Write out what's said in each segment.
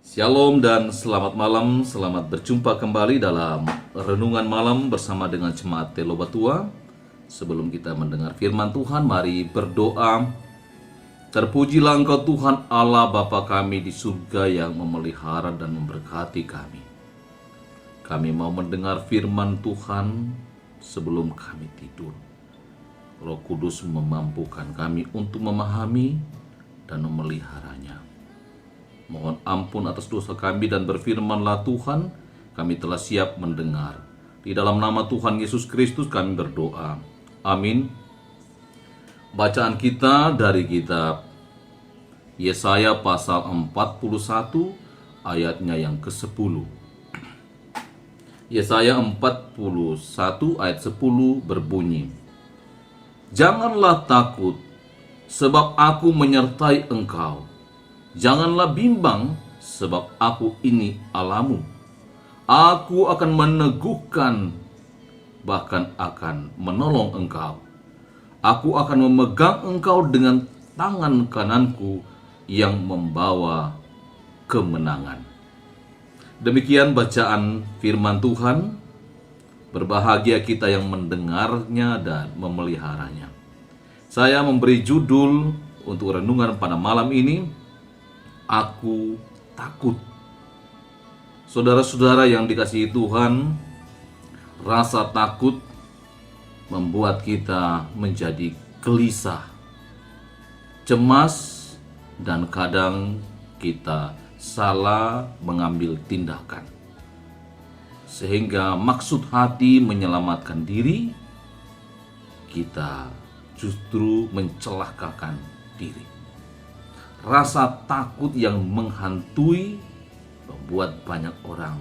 Shalom dan selamat malam, selamat berjumpa kembali dalam Renungan Malam bersama dengan Jemaat Telobatua. Sebelum kita mendengar firman Tuhan, mari berdoa. Terpujilah Engkau Tuhan Allah Bapa kami di surga yang memelihara dan memberkati kami. Kami mau mendengar firman Tuhan sebelum kami tidur. Roh Kudus memampukan kami untuk memahami dan memeliharanya. Mohon ampun atas dosa kami dan berfirmanlah Tuhan, kami telah siap mendengar. Di dalam nama Tuhan Yesus Kristus kami berdoa. Amin. Bacaan kita dari kitab Yesaya pasal 41 ayatnya yang ke-10. Yesaya 41 ayat 10 berbunyi, "Janganlah takut, sebab aku menyertai engkau. Janganlah bimbang, sebab aku ini Allahmu. Aku akan meneguhkan, bahkan akan menolong engkau. Aku akan memegang engkau dengan tangan kananku yang membawa kemenangan." Demikian bacaan firman Tuhan. Berbahagia kita yang mendengarnya dan memeliharanya. Saya memberi judul untuk renungan pada malam ini, Aku takut. Saudara-saudara yang dikasihi Tuhan, rasa takut membuat kita menjadi gelisah, cemas, dan kadang kita salah mengambil tindakan. Sehingga maksud hati menyelamatkan diri, kita justru mencelakakan diri. Rasa takut yang menghantui membuat banyak orang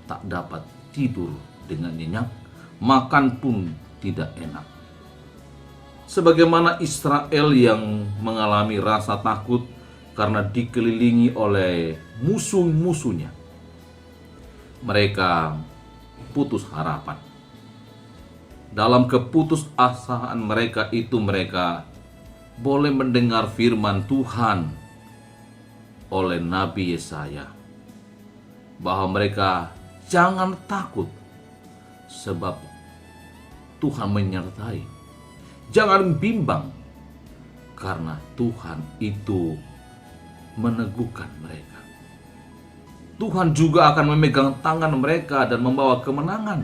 tak dapat tidur dengan nyenyak, makan pun tidak enak. Sebagaimana Israel yang mengalami rasa takut karena dikelilingi oleh musuh-musuhnya, mereka putus harapan. Dalam keputusasaan mereka itu, mereka boleh mendengar firman Tuhan oleh Nabi Yesaya bahwa mereka jangan takut sebab Tuhan menyertai. Jangan bimbang karena Tuhan itu meneguhkan mereka. Tuhan juga akan memegang tangan mereka dan membawa kemenangan.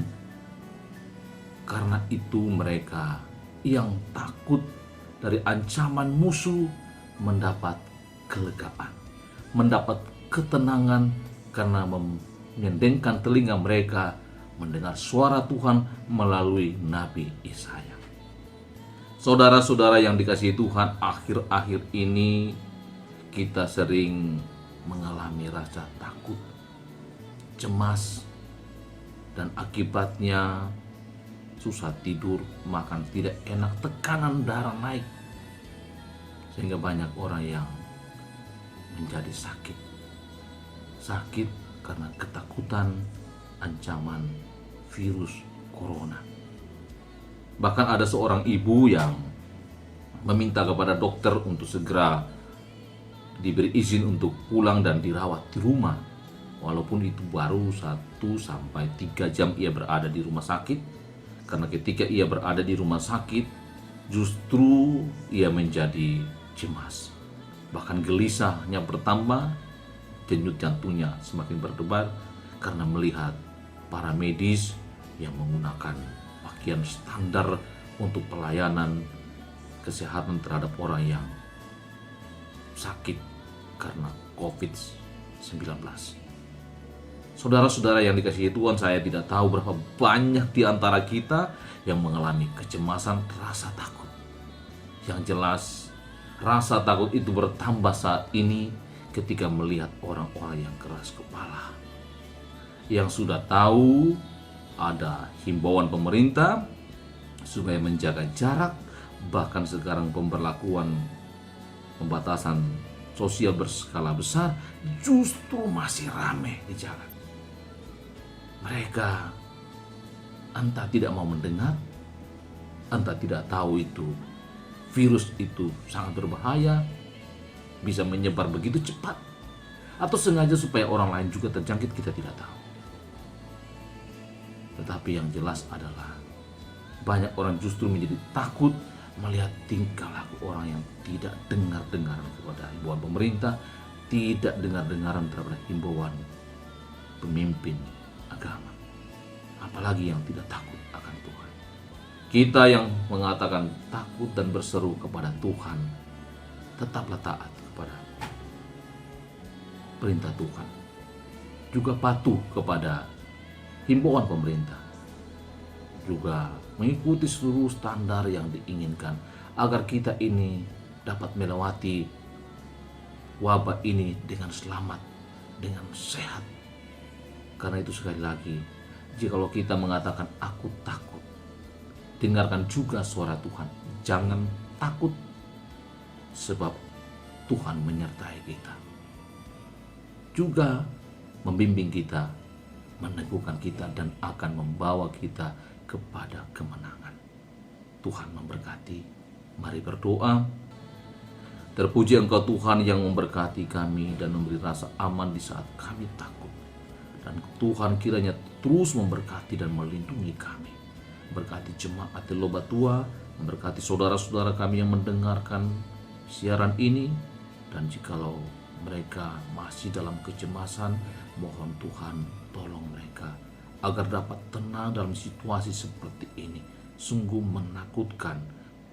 Karena itu mereka yang takut dari ancaman musuh mendapat kelegaan, mendapat ketenangan karena menyendengkan telinga mereka mendengar suara Tuhan melalui Nabi Yesaya. Saudara-saudara yang dikasihi Tuhan, akhir-akhir ini kita sering mengalami rasa takut, cemas, dan akibatnya susah tidur, makan tidak enak, tekanan darah naik, sehingga banyak orang yang menjadi sakit karena ketakutan ancaman virus corona. Bahkan ada seorang ibu yang meminta kepada dokter untuk segera diberi izin untuk pulang dan dirawat di rumah, walaupun itu baru 1-3 jam ia berada di rumah sakit. Karena ketika ia berada di rumah sakit, justru ia menjadi cemas. Bahkan gelisahnya bertambah, denyut jantungnya semakin berdebar karena melihat para medis yang menggunakan pakaian standar untuk pelayanan kesehatan terhadap orang yang sakit karena COVID-19. Saudara-saudara yang dikasihi Tuhan, saya tidak tahu berapa banyak di antara kita yang mengalami kecemasan, rasa takut. Yang jelas, rasa takut itu bertambah saat ini ketika melihat orang-orang yang keras kepala, yang sudah tahu ada himbauan pemerintah supaya menjaga jarak, bahkan sekarang pemberlakuan pembatasan sosial berskala besar, justru masih ramai di jalan. Mereka entah tidak mau mendengar, entah tidak tahu itu virus itu sangat berbahaya, bisa menyebar begitu cepat, atau sengaja supaya orang lain juga terjangkit, kita tidak tahu. Tetapi yang jelas adalah banyak orang justru menjadi takut melihat tingkah laku orang yang tidak dengar-dengaran kepada himbauan pemerintah, tidak dengar-dengaran terhadap himbauan pemimpin agama, apalagi yang tidak takut akan Tuhan. Kita yang mengatakan takut dan berseru kepada Tuhan, tetaplah taat kepada perintah Tuhan, juga patuh kepada himbauan pemerintah, juga mengikuti seluruh standar yang diinginkan agar kita ini dapat melewati wabah ini dengan selamat, dengan sehat. Karena itu sekali lagi, jikalau kita mengatakan aku takut, dengarkan juga suara Tuhan. Jangan takut, sebab Tuhan menyertai kita, juga membimbing kita, meneguhkan kita, dan akan membawa kita kepada kemenangan. Tuhan memberkati. Mari berdoa. Terpuji Engkau Tuhan yang memberkati kami dan memberi rasa aman di saat kami takut. Dan Tuhan kiranya terus memberkati dan melindungi kami. Berkati jemaat di Lobatua, memberkati saudara-saudara kami yang mendengarkan siaran ini. Dan jikalau mereka masih dalam kecemasan, mohon Tuhan tolong mereka agar dapat tenang dalam situasi seperti ini. Sungguh menakutkan,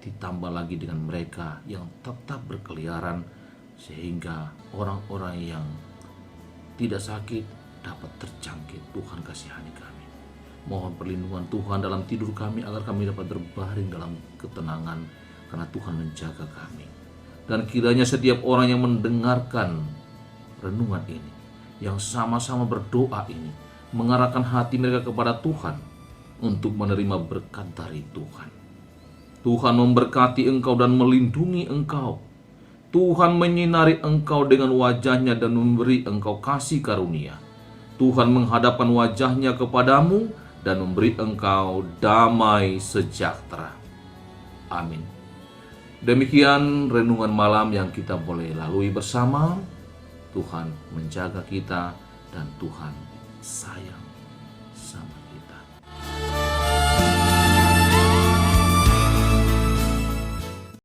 ditambah lagi dengan mereka yang tetap berkeliaran, sehingga orang-orang yang tidak sakit dapat terjangkit. Tuhan kasihani kami. Mohon perlindungan Tuhan dalam tidur kami agar kami dapat berbaring dalam ketenangan, karena Tuhan menjaga kami. Dan kiranya setiap orang yang mendengarkan renungan ini, yang sama-sama berdoa ini, mengarahkan hati mereka kepada Tuhan untuk menerima berkat dari Tuhan. Tuhan memberkati engkau dan melindungi engkau. Tuhan menyinari engkau dengan wajahnya dan memberi engkau kasih karunia. Tuhan menghadapkan wajahnya kepadamu dan memberi engkau damai sejahtera. Amin. Demikian renungan malam yang kita boleh lalui bersama. Tuhan menjaga kita dan Tuhan sayang